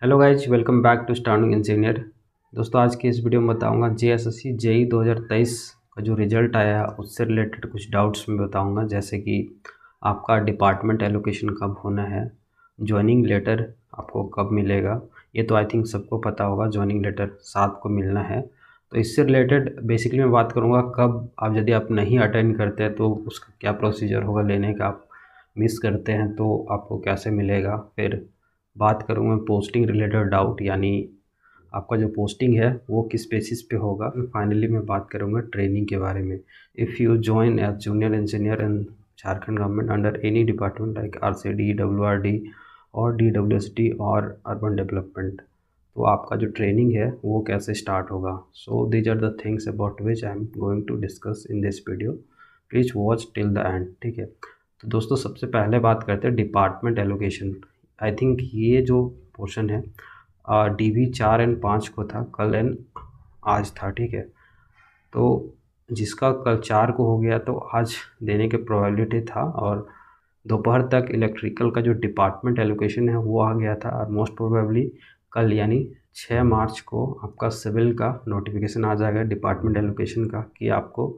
Hello guys, welcome back to starting engineer. दोस्तों, आज की इस वीडियो में बताऊंगा जेएसएससी जेई 2023 का जो रिज़ल्ट आया है उससे रिलेटेड कुछ डाउट्स मैं बताऊंगा। जैसे कि आपका डिपार्टमेंट एलोकेशन कब होना है, जॉइनिंग लेटर आपको कब मिलेगा। ये तो आई थिंक सबको पता होगा, जॉइनिंग लेटर 7 को मिलना है। तो इससे रिलेटेड बेसिकली मैं बात करूँगा कब आप, यदि आप नहीं अटेंड करते हैं तो उसका क्या प्रोसीजर होगा लेने का। आप मिस करते हैं तो आपको कैसे मिलेगा। फिर बात करूँगा पोस्टिंग रिलेटेड डाउट, यानी आपका जो पोस्टिंग है वो किस बेसिस पे होगा। फाइनली मैं बात करूँगा ट्रेनिंग के बारे में। If you join as junior engineer in Jharkhand government under any department like RCD, WRD और डीडब्ल्यूएसडी और अर्बन डेवलपमेंट, तो आपका जो ट्रेनिंग है वो कैसे स्टार्ट होगा। So these are the things about which I am going to discuss in this video. Please watch till the end, ठीक है। तो दोस्तों, सबसे पहले बात करते हैं डिपार्टमेंट एलोकेशन। आई थिंक ये जो पोर्शन है डीवी 4 एंड 5 को था, कल एंड आज था, ठीक है। तो जिसका कल 4 को हो गया तो आज देने के प्रोबेबिलिटी था, और दोपहर तक इलेक्ट्रिकल का जो डिपार्टमेंट एलोकेशन है वो आ गया था। और मोस्ट प्रोबेबली कल यानी 6 मार्च को आपका सिविल का नोटिफिकेशन आ जाएगा डिपार्टमेंट एलोकेशन का, कि आपको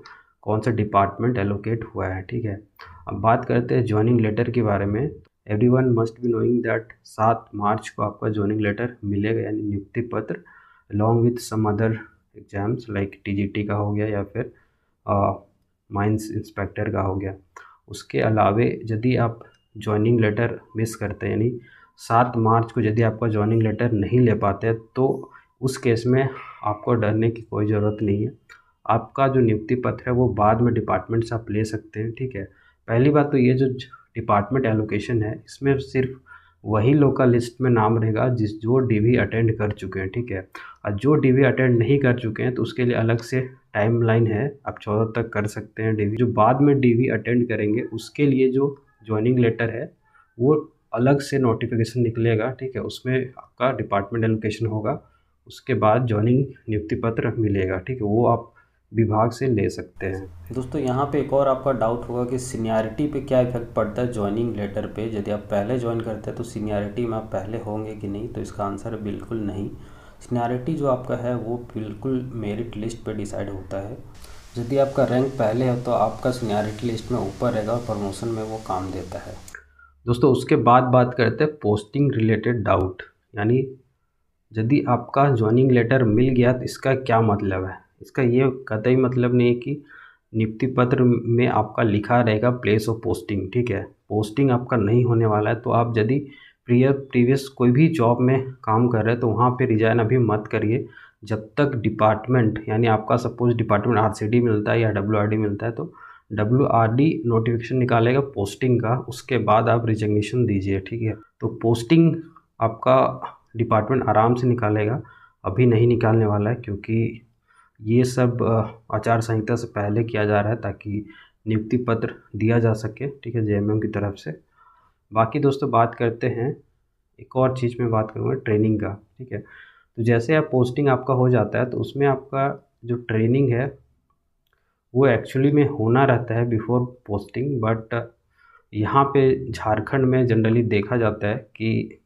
कौन सा डिपार्टमेंट एलोकेट हुआ है, ठीक है। अब बात करते हैं जॉइनिंग लेटर के बारे में। Everyone must be knowing that 7 March को आपका जॉइनिंग लेटर मिलेगा, यानी नियुक्ति पत्र, along with some other exams like TGT का हो गया या फिर माइंस इंस्पेक्टर का हो गया। उसके अलावे यदि आप जॉइनिंग लेटर मिस करते हैं, यानी 7 मार्च को यदि आपका जॉइनिंग लेटर नहीं ले पाते हैं, तो उस केस में आपको डरने की कोई ज़रूरत नहीं है। आपका जो नियुक्ति पत्र है वो बाद में डिपार्टमेंट से आप ले सकते हैं, ठीक है। पहली बात तो ये जो डिपार्टमेंट एलोकेशन है इसमें सिर्फ वही लोकल लिस्ट में नाम रहेगा जो डीवी अटेंड कर चुके हैं, ठीक है। और जो डीवी अटेंड नहीं कर चुके हैं तो उसके लिए अलग से टाइमलाइन है, आप 14 तक कर सकते हैं डीवी। जो बाद में डीवी अटेंड करेंगे उसके लिए जो जॉइनिंग लेटर है वो अलग से नोटिफिकेशन निकलेगा, ठीक है। उसमें आपका डिपार्टमेंट एलोकेशन होगा, उसके बाद जॉइनिंग नियुक्ति पत्र मिलेगा, ठीक है। वो आप विभाग से ले सकते हैं। दोस्तों, यहाँ पे एक और आपका डाउट होगा कि सीनियरिटी पे क्या इफेक्ट पड़ता है जॉइनिंग लेटर पे। यदि आप पहले ज्वाइन करते हैं तो सीनियरिटी में आप पहले होंगे कि नहीं, तो इसका आंसर है बिल्कुल नहीं। सीनियरिटी जो आपका है वो बिल्कुल मेरिट लिस्ट पे डिसाइड होता है। यदि आपका रैंक पहले है तो आपका सीनियरिटी लिस्ट में ऊपर रहेगा और प्रमोशन में वो काम देता है। दोस्तों, उसके बाद बात करते हैं पोस्टिंग रिलेटेड डाउट, यानी यदि आपका जॉइनिंग लेटर मिल गया तो इसका क्या मतलब है। इसका ये कतई मतलब नहीं है कि नियुक्ति पत्र में आपका लिखा रहेगा प्लेस ऑफ पोस्टिंग, ठीक है। पोस्टिंग आपका नहीं होने वाला है। तो आप यदि प्रीवियस कोई भी जॉब में काम कर रहे हैं तो वहाँ पे रिजाइन अभी मत करिए जब तक डिपार्टमेंट, यानी आपका सपोज डिपार्टमेंट आरसीडी मिलता है या डब्ल्यूआरडी मिलता है तो डब्ल्यूआरडी नोटिफिकेशन निकालेगा पोस्टिंग का, उसके बाद आप रिजिग्नेशन दीजिए, ठीक है। तो पोस्टिंग आपका डिपार्टमेंट आराम से निकालेगा, अभी नहीं निकालने वाला है, क्योंकि ये सब आचार संहिता से पहले किया जा रहा है ताकि नियुक्ति पत्र दिया जा सके, ठीक है, जेएमएम की तरफ से। बाकी दोस्तों, बात करते हैं एक और चीज़ में बात करूँगा ट्रेनिंग का, ठीक है। तो जैसे आप पोस्टिंग आपका हो जाता है तो उसमें आपका जो ट्रेनिंग है वो एक्चुअली में होना रहता है बिफोर पोस्टिंग, बट यहाँ पे झारखंड में जनरली देखा जाता है कि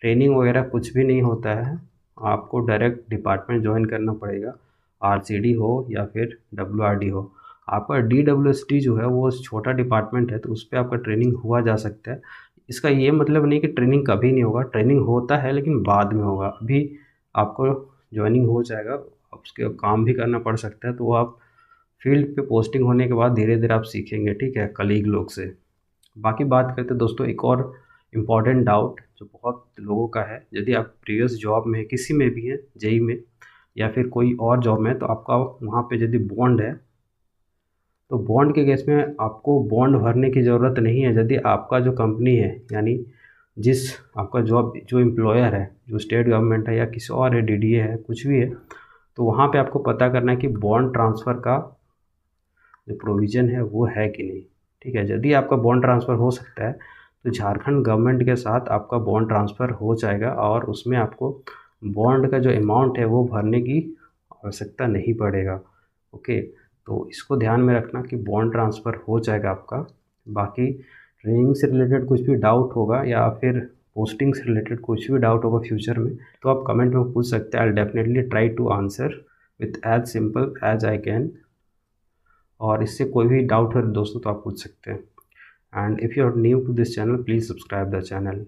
ट्रेनिंग वगैरह कुछ भी नहीं होता है। आपको डायरेक्ट डिपार्टमेंट ज्वाइन करना पड़ेगा, आरसीडी हो या फिर डब्ल्यूआरडी हो। आपका डीडब्ल्यूएसडी जो है वो छोटा डिपार्टमेंट है तो उस पर आपका ट्रेनिंग हुआ जा सकता है। इसका ये मतलब नहीं कि ट्रेनिंग कभी नहीं होगा, ट्रेनिंग होता है लेकिन बाद में होगा। अभी आपको ज्वाइनिंग हो जाएगा, अब उसके काम भी करना पड़ सकता है, तो आप फील्ड पे पोस्टिंग होने के बाद धीरे धीरे आप सीखेंगे, ठीक है, कलीग लोग से। बाकी बात करते हैं दोस्तों एक और इम्पॉर्टेंट डाउट जो बहुत लोगों का है। यदि आप प्रीवियस जॉब में किसी में भी हैं, जेई में या फिर कोई और जॉब में, तो आपका वहाँ पे यदि बॉन्ड है तो बॉन्ड के केस में आपको बॉन्ड भरने की ज़रूरत नहीं है। यदि आपका जो कंपनी है, यानी जिस आपका जॉब जो एम्प्लॉयर है, जो स्टेट गवर्नमेंट है या किसी और है, डीडीए है, कुछ भी है, तो वहाँ पे आपको पता करना है कि बॉन्ड ट्रांसफ़र का जो प्रोविज़न है वो है कि नहीं, ठीक है। यदि आपका बॉन्ड ट्रांसफ़र हो सकता है तो झारखंड गवर्नमेंट के साथ आपका बॉन्ड ट्रांसफ़र हो जाएगा, और उसमें आपको बॉन्ड का जो अमाउंट है वो भरने की आवश्यकता नहीं पड़ेगा, ओके। तो इसको ध्यान में रखना कि बॉन्ड ट्रांसफ़र हो जाएगा आपका। बाकी ट्रेनिंग से रिलेटेड कुछ भी डाउट होगा या फिर पोस्टिंग से रिलेटेड कुछ भी डाउट होगा फ्यूचर में तो आप कमेंट में पूछ सकते हैं। I definitely try to answer with as simple as I can. और इससे कोई भी डाउट हो दोस्तों तो आप पूछ सकते हैं। And if you are new to this channel please subscribe the channel.